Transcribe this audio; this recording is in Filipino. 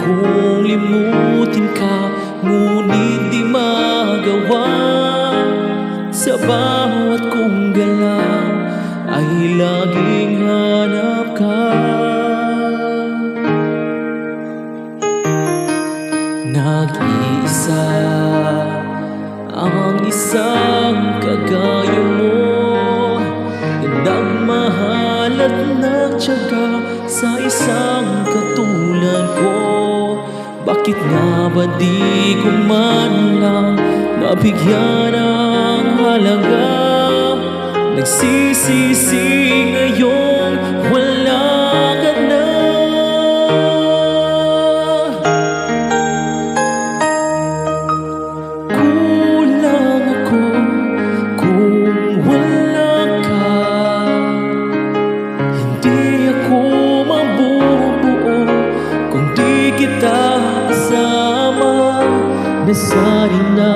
kong limutin ka, ngunit di magawa. Sa bawat kong galaw ay laging hanap ka. Nag-iisa ang isang kagaya mo, nagmahal at nagtiyaga sa isang katulad ko. Bakit nga ba di ko man lang nabigyan ng halaga? Nagsisisi ngayong wala ka na. Kulang ako kung wala ka. Hindi ako mabubuo kung di kita kasama. Nasanay na